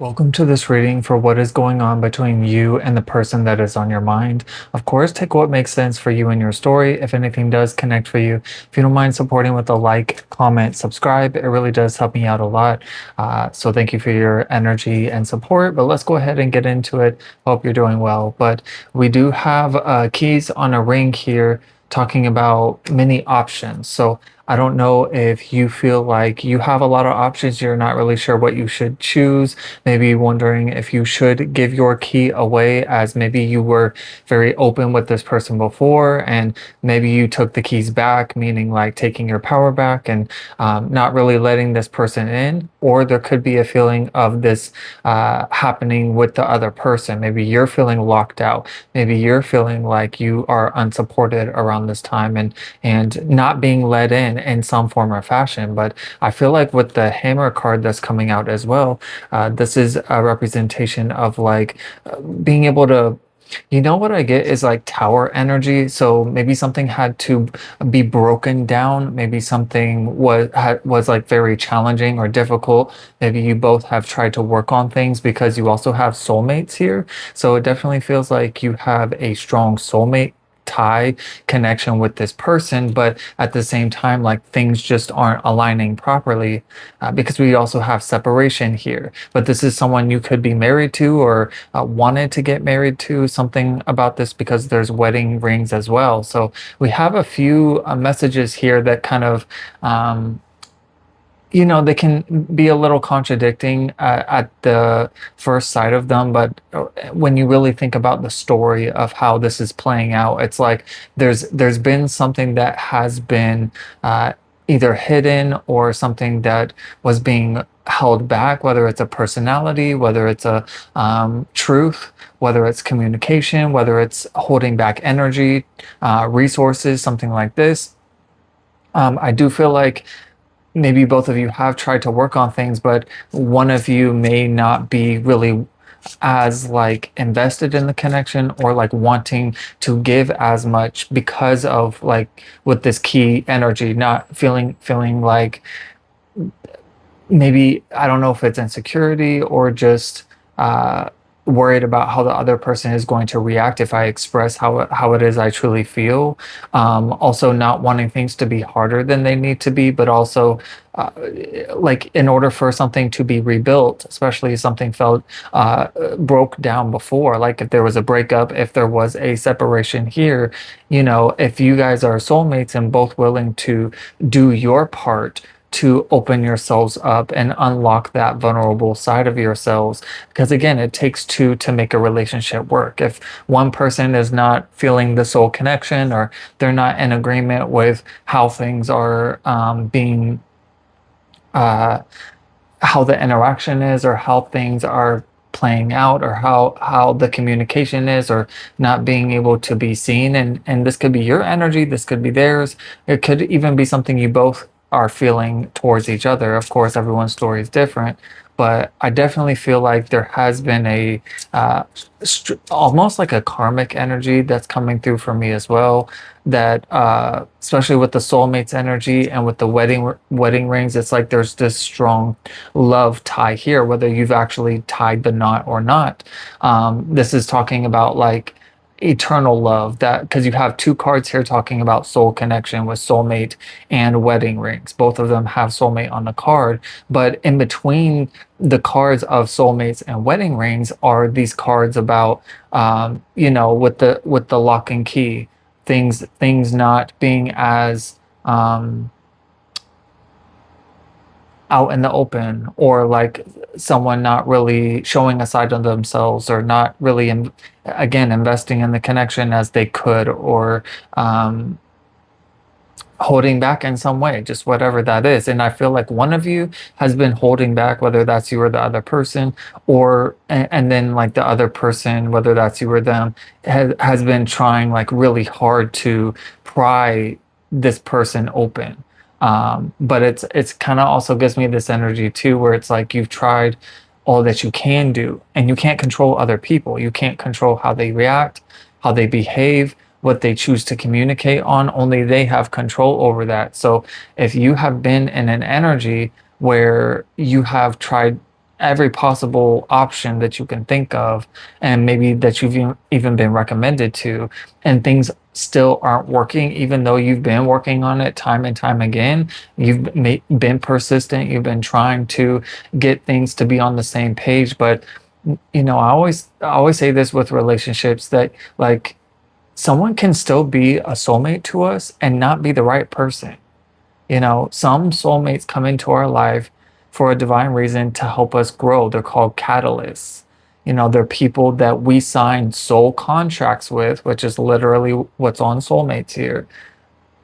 Welcome to this reading for what is going on between you and the person that is on your mind. Of course, take what makes sense for you and your story. If anything does connect for you, if you don't mind supporting with a like, comment, subscribe, it really does help me out a lot. So thank you for your energy and support. But let's go ahead and get into it. Hope you're doing well. But we do have keys on a ring here talking about many options. So I don't know if you feel like you have a lot of options, you're not really sure what you should choose, maybe wondering if you should give your key away, as maybe you were very open with this person before and maybe you took the keys back, meaning like taking your power back and not really letting this person in. Or there could be a feeling of this happening with the other person. Maybe you're feeling locked out. Maybe you're feeling like you are unsupported around this time and not being let in some form or fashion. But I feel like with the hammer card that's coming out as well, this is a representation of like being able to, you know, what I get is like tower energy. So maybe something had to be broken down. Maybe something was like very challenging or difficult. Maybe you both have tried to work on things because you also have soulmates here. So it definitely feels like you have a strong soulmate tie connection with this person, but at the same time, like things just aren't aligning properly, because we also have separation here. But this is someone you could be married to or wanted to get married to, something about this, because there's wedding rings as well. So we have a few messages here that kind of they can be a little contradicting at the first sight of them, but when you really think about the story of how this is playing out, it's like there's been something that has been either hidden or something that was being held back, whether it's a personality, whether it's a truth, whether it's communication, whether it's holding back energy, resources, something like this. I do feel like maybe both of you have tried to work on things, but one of you may not be really as like invested in the connection or like wanting to give as much because of like with this key energy, not feeling like, maybe I don't know if it's insecurity or just worried about how the other person is going to react if I express how it is I truly feel. Also, not wanting things to be harder than they need to be, but also uh, like in order for something to be rebuilt, especially if something felt broke down before, like if there was a breakup, if there was a separation here, if you guys are soulmates and both willing to do your part to open yourselves up and unlock that vulnerable side of yourselves. Because again, it takes two to make a relationship work. If one person is not feeling the soul connection or they're not in agreement with how things are being, uh, how the interaction is or how things are playing out or how the communication is or not being able to be seen, and this could be your energy, this could be theirs, it could even be something you both are feeling towards each other. Of course, everyone's story is different, but I definitely feel like there has been a almost like a karmic energy that's coming through for me as well, that especially with the soulmates energy and with the wedding rings, it's like there's this strong love tie here, whether you've actually tied the knot or not. This is talking about like eternal love, that because you have two cards here talking about soul connection with soulmate and wedding rings. Both of them have soulmate on the card, but in between the cards of soulmates and wedding rings are these cards about with the lock and key, things not being as out in the open, or like someone not really showing a side of themselves or not really again investing in the connection as they could, or holding back in some way, just whatever that is. And I feel like one of you has been holding back, whether that's you or the other person, or and then like the other person, whether that's you or them, has been trying like really hard to pry this person open. But it's kind of also gives me this energy too, where it's like you've tried all that you can do, and you can't control other people. You can't control how they react, how they behave, what they choose to communicate on. Only they have control over that. So if you have been in an energy where you have tried every possible option that you can think of, and maybe that you've even been recommended to, and things still aren't working, even though you've been working on it time and time again. You've been persistent, you've been trying to get things to be on the same page. But I always say this with relationships, that like someone can still be a soulmate to us and not be the right person. Some soulmates come into our life for a divine reason to help us grow. They're called catalysts. They're people that we sign soul contracts with, which is literally what's on soulmates here.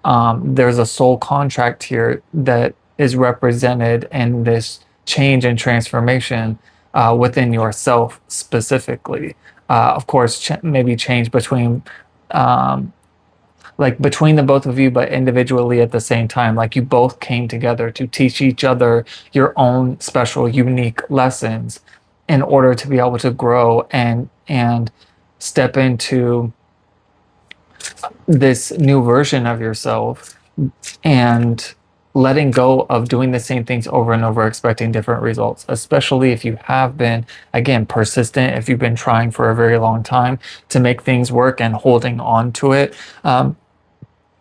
There's a soul contract here that is represented in this change and transformation within yourself specifically. Of course, maybe change between um, between the both of you, but individually at the same time. Like you both came together to teach each other your own special, unique lessons in order to be able to grow and step into this new version of yourself, and letting go of doing the same things over and over, expecting different results, especially if you have been, again, persistent, if you've been trying for a very long time to make things work and holding on to it.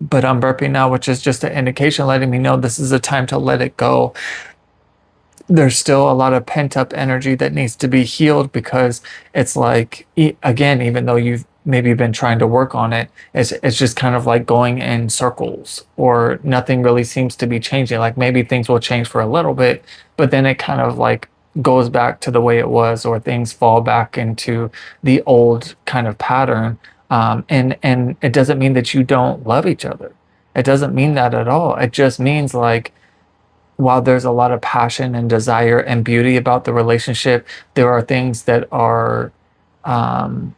But I'm burping now, which is just an indication letting me know this is a time to let it go. There's still a lot of pent up energy that needs to be healed, because it's like, again, even though you've maybe been trying to work on it, it's just kind of like going in circles, or nothing really seems to be changing. Like maybe things will change for a little bit, but then it kind of like goes back to the way it was, or things fall back into the old kind of pattern. And it doesn't mean that you don't love each other. It doesn't mean that at all. It just means like, while there's a lot of passion and desire and beauty about the relationship, there are things that are um,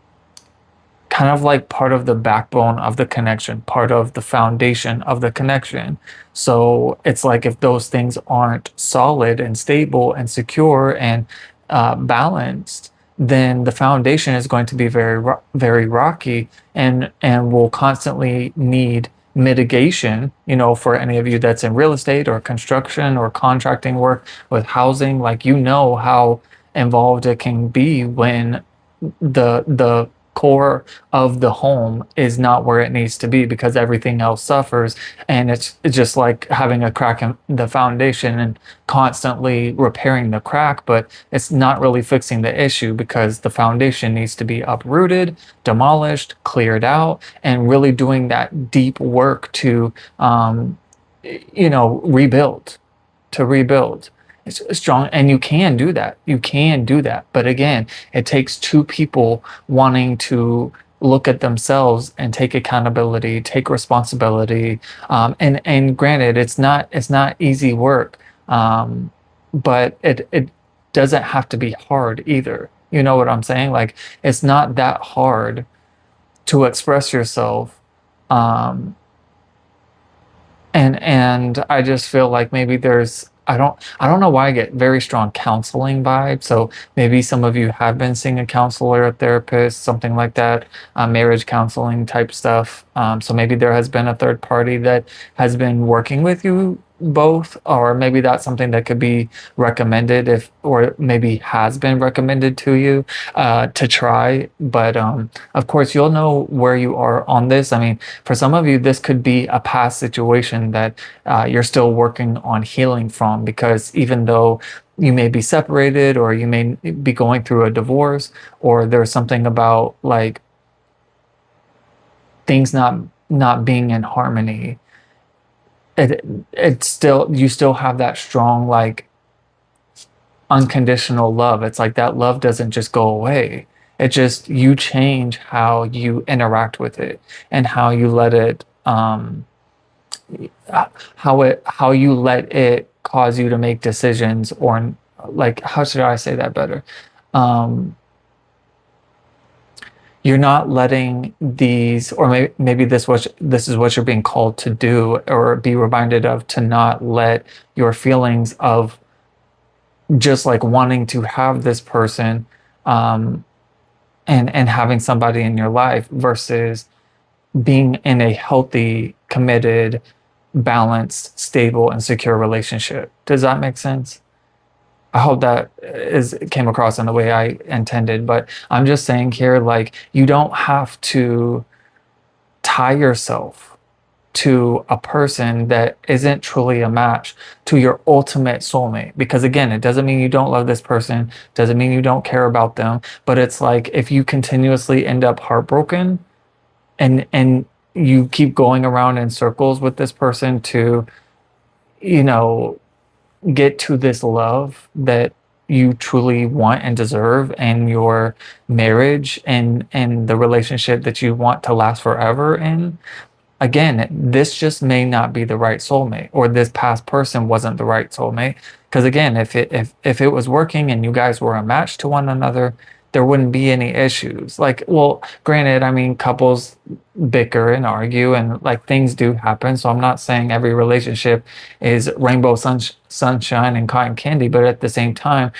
kind of like part of the backbone of the connection, part of the foundation of the connection. So it's like if those things aren't solid and stable and secure and balanced, then the foundation is going to be very rocky, and will constantly need mitigation. For any of you that's in real estate or construction or contracting work with housing, like how involved it can be when the core of the home is not where it needs to be, because everything else suffers. And it's just like having a crack in the foundation and constantly repairing the crack, but it's not really fixing the issue, because the foundation needs to be uprooted, demolished, cleared out, and really doing that deep work to rebuild, it's strong. And you can do that, but again, it takes two people wanting to look at themselves and take accountability, take responsibility. And granted, it's not easy work, but it doesn't have to be hard either. You know what I'm saying? Like, it's not that hard to express yourself. um, and I just feel like maybe I don't know why I get very strong counseling vibes. So maybe some of you have been seeing a counselor, a therapist, something like that, marriage counseling type stuff. So maybe there has been a third party that has been working with you both, or maybe that's something that could be recommended, if or maybe has been recommended to you to try. But of course, you'll know where you are on this. I mean, for some of you, this could be a past situation that you're still working on healing from, because even though you may be separated, or you may be going through a divorce, or there's something about like things not being in harmony, it's still, you still have that strong, like, unconditional love. It's like that love doesn't just go away. It just, you change how you interact with it, and how you let it how you let it cause you to make decisions, or like, how should I say that better? um you're not letting these, or maybe this is what you're being called to do, or be reminded of, to not let your feelings of just like wanting to have this person, um and having somebody in your life, versus being in a healthy, committed, balanced, stable, and secure relationship. Does that make sense? I hope that is came across in the way I intended, but I'm just saying here, like, you don't have to tie yourself to a person that isn't truly a match to your ultimate soulmate. Because again, it doesn't mean you don't love this person, doesn't mean you don't care about them, but it's like if you continuously end up heartbroken and you keep going around in circles with this person to, you know, get to this love that you truly want and deserve, and your marriage and the relationship that you want to last forever in, again, this just may not be the right soulmate, or this past person wasn't the right soulmate. Because again, if it was working and you guys were a match to one another, there wouldn't be any issues. Like, well, granted, I mean, couples bicker and argue, and like things do happen. So I'm not saying every relationship is rainbow sunshine and cotton candy, but at the same time,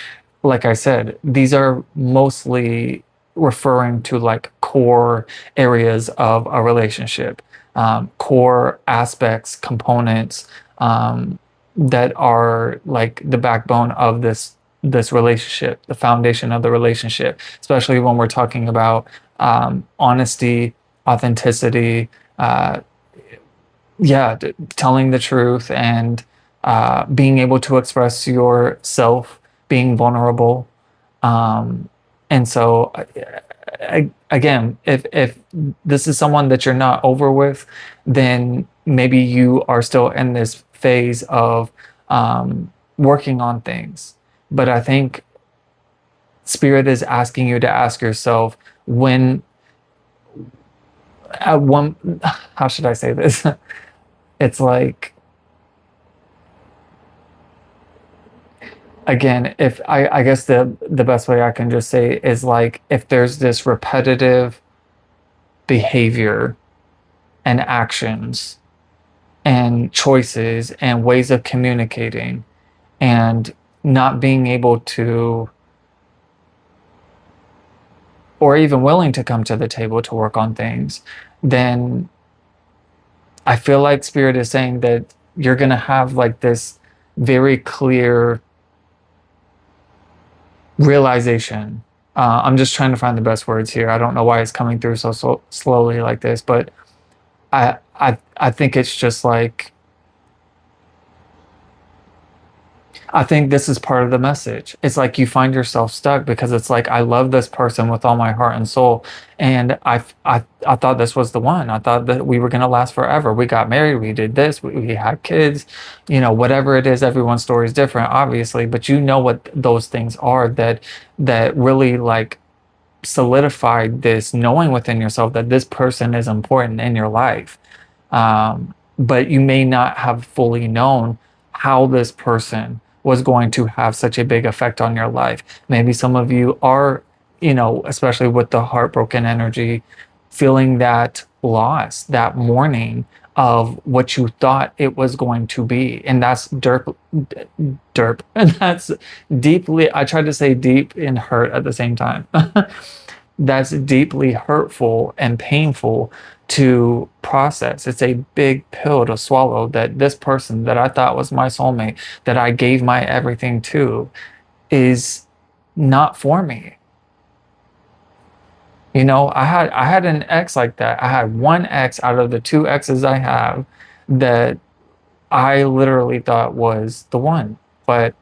like I said, these are mostly referring to like core areas of a relationship, core aspects, components, that are like the backbone of this relationship, the foundation of the relationship, especially when we're talking about honesty, authenticity, yeah, telling the truth, and being able to express yourself, being vulnerable. And so, again, if this is someone that you're not over with, then maybe you are still in this phase of working on things. But I think Spirit is asking you to ask yourself, when at one, how should I say this? It's like, again, if I guess the best way I can just say is like, if there's this repetitive behavior and actions and choices and ways of communicating, and not being able to, or even willing to come to the table to work on things, then I feel like Spirit is saying that you're going to have like this very clear realization. I'm just trying to find the best words here. I don't know why it's coming through so slowly like this, but I think it's just like, I think this is part of the message. It's like you find yourself stuck because it's like, I love this person with all my heart and soul, and I thought this was the one. I thought that we were gonna last forever. We got married, we did this, we had kids, whatever it is. Everyone's story is different, obviously, but you know what those things are that really like solidified this knowing within yourself that this person is important in your life. But you may not have fully known how this person was going to have such a big effect on your life. Maybe some of you are, especially with the heartbroken energy, feeling that loss, that mourning of what you thought it was going to be. And that's derp. And that's deeply, I tried to say deep and hurt at the same time. That's deeply hurtful and painful to process. It's a big pill to swallow, that this person that I thought was my soulmate, that I gave my everything to, is not for me. I had an ex like that. I had one ex out of the two exes I have that I literally thought was the one. But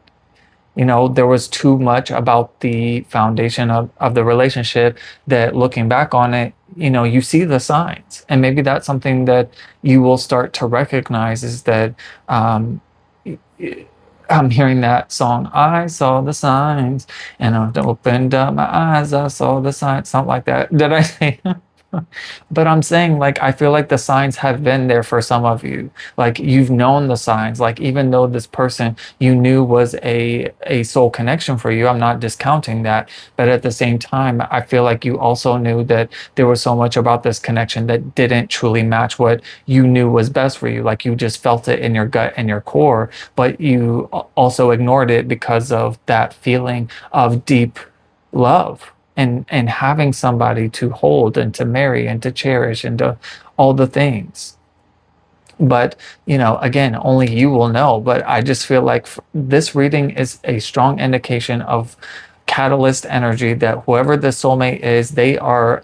there was too much about the foundation of the relationship that, looking back on it, you see the signs. And maybe that's something that you will start to recognize, is that I'm hearing that song, I saw the signs, and I opened up my eyes, I saw the signs, something like that. Did I say? But I'm saying, like, I feel like the signs have been there for some of you. Like, you've known the signs. Like, even though this person you knew was a soul connection for you, I'm not discounting that. But at the same time, I feel like you also knew that there was so much about this connection that didn't truly match what you knew was best for you. Like, you just felt it in your gut and your core, but you also ignored it because of that feeling of deep love, and having somebody to hold and to marry and to cherish and to all the things. But again, only you will know. But I just feel like this reading is a strong indication of catalyst energy, that whoever the soulmate is, they are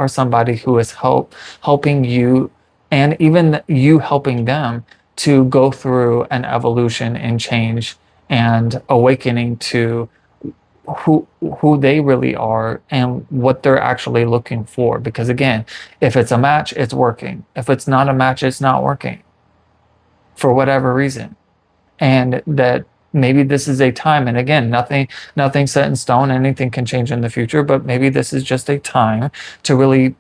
somebody who is helping you, and even you helping them to go through an evolution and change and awakening to who they really are and what they're actually looking for. Because again, if it's a match, it's working. If it's not a match, it's not working for whatever reason. And that maybe this is a time, and again, nothing set in stone, anything can change in the future, but maybe this is just a time to really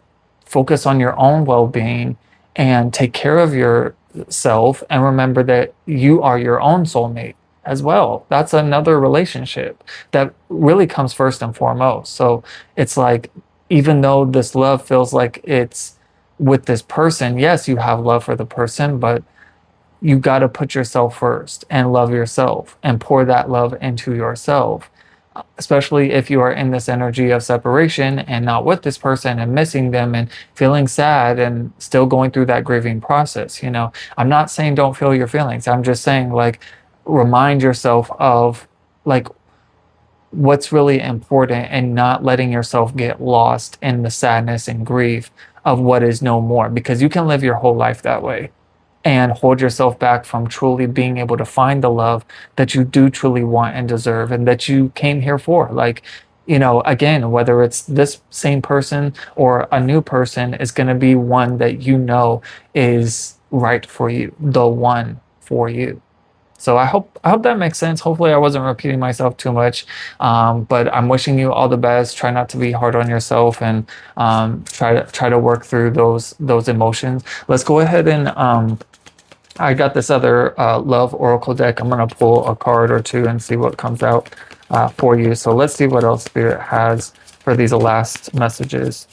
focus on your own well-being and take care of yourself, and remember that you are your own soulmate as well. That's another relationship that really comes first and foremost. So it's like, even though this love feels like it's with this person, yes, you have love for the person, but you got to put yourself first and love yourself and pour that love into yourself, especially if you are in this energy of separation and not with this person and missing them and feeling sad and still going through that grieving process. I'm not saying don't feel your feelings. I'm just saying, like, remind yourself of, like, what's really important, and not letting yourself get lost in the sadness and grief of what is no more, because you can live your whole life that way and hold yourself back from truly being able to find the love that you do truly want and deserve, and that you came here for. Like, again, whether it's this same person or a new person, is going to be one that is right for you, the one for you. So I hope that makes sense. Hopefully I wasn't repeating myself too much, but I'm wishing you all the best. Try not to be hard on yourself, and try to work through those emotions. Let's go ahead and I got this other love oracle deck. I'm gonna pull a card or two and see what comes out for you. So let's see what else Spirit has for these last messages.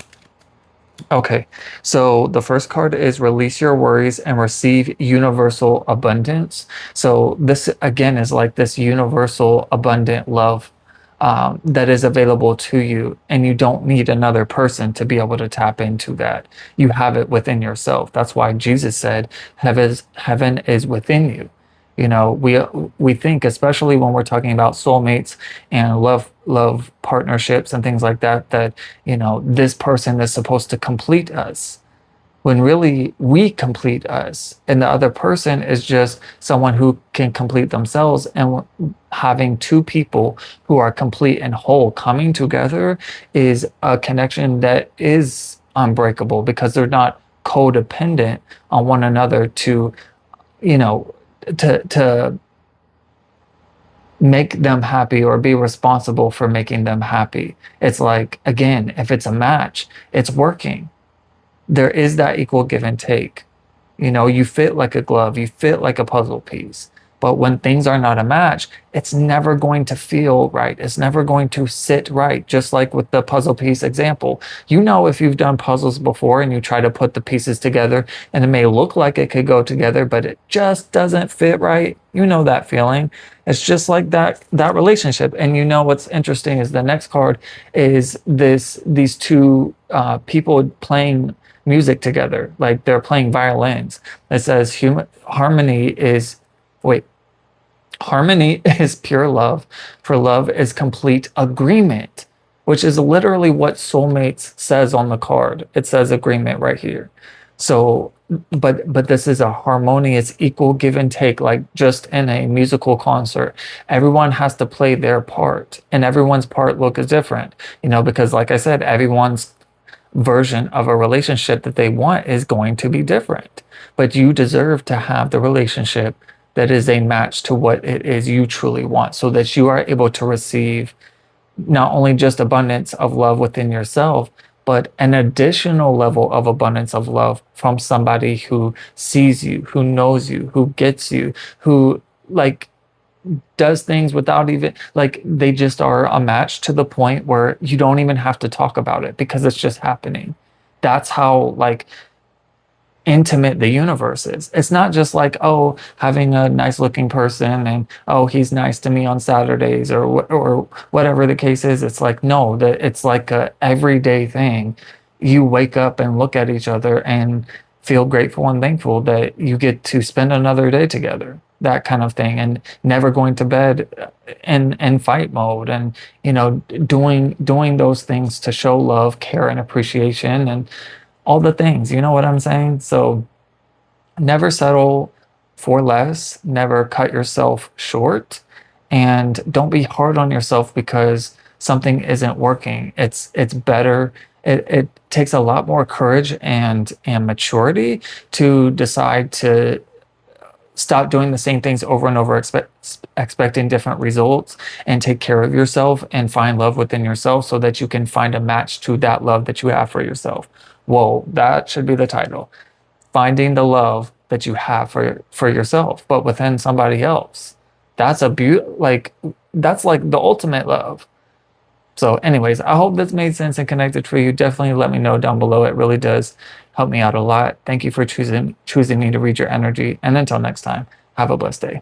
Okay, so the first card is release your worries and receive universal abundance. So this again is like this universal abundant love that is available to you, and you don't need another person to be able to tap into that. You have it within yourself. That's why Jesus said, heaven is within you. We think, especially when we're talking about soulmates and love partnerships and things like that, that this person is supposed to complete us, when really we complete us, and the other person is just someone who can complete themselves. And having two people who are complete and whole coming together is a connection that is unbreakable, because they're not codependent on one another to you know to make them happy or be responsible for making them happy. It's like, again, if it's a match, it's working. There is that equal give and take. You fit like a glove, you fit like a puzzle piece. But when things are not a match, it's never going to feel right. It's never going to sit right. Just like with the puzzle piece example. If you've done puzzles before and you try to put the pieces together and it may look like it could go together, but it just doesn't fit right. You know that feeling. It's just like that relationship. And what's interesting is the next card is these two people playing music together, like they're playing violins. It says harmony is pure love, for love is complete agreement, which is literally what soulmates says on the card. It says agreement right here. So but this is a harmonious equal give and take, like just in a musical concert. Everyone has to play their part, and everyone's part look is different, because like I said, everyone's version of a relationship that they want is going to be different. But you deserve to have the relationship that is a match to what it is you truly want, so that you are able to receive not only just abundance of love within yourself, but an additional level of abundance of love from somebody who sees you, who knows you, who gets you, who does things without even, they just are a match to the point where you don't even have to talk about it, because it's just happening. That's how intimate the universe is. It's not just having a nice looking person and he's nice to me on Saturdays or whatever the case is. It's like, no, that it's like a everyday thing. You wake up and look at each other, and feel grateful and thankful that you get to spend another day together, that kind of thing, and never going to bed in fight mode, and doing those things to show love, care, and appreciation, and all the things, you know what I'm saying? So never settle for less, never cut yourself short, and don't be hard on yourself because something isn't working. It's better. It takes a lot more courage and maturity to decide to stop doing the same things over and over, expecting different results, and take care of yourself and find love within yourself so that you can find a match to that love that you have for yourself. Whoa, that should be the title. Finding the love that you have for yourself, but within somebody else. That's that's like the ultimate love. So anyways, I hope this made sense and connected for you. Definitely let me know down below. It really does help me out a lot. Thank you for choosing me to read your energy. And until next time, have a blessed day.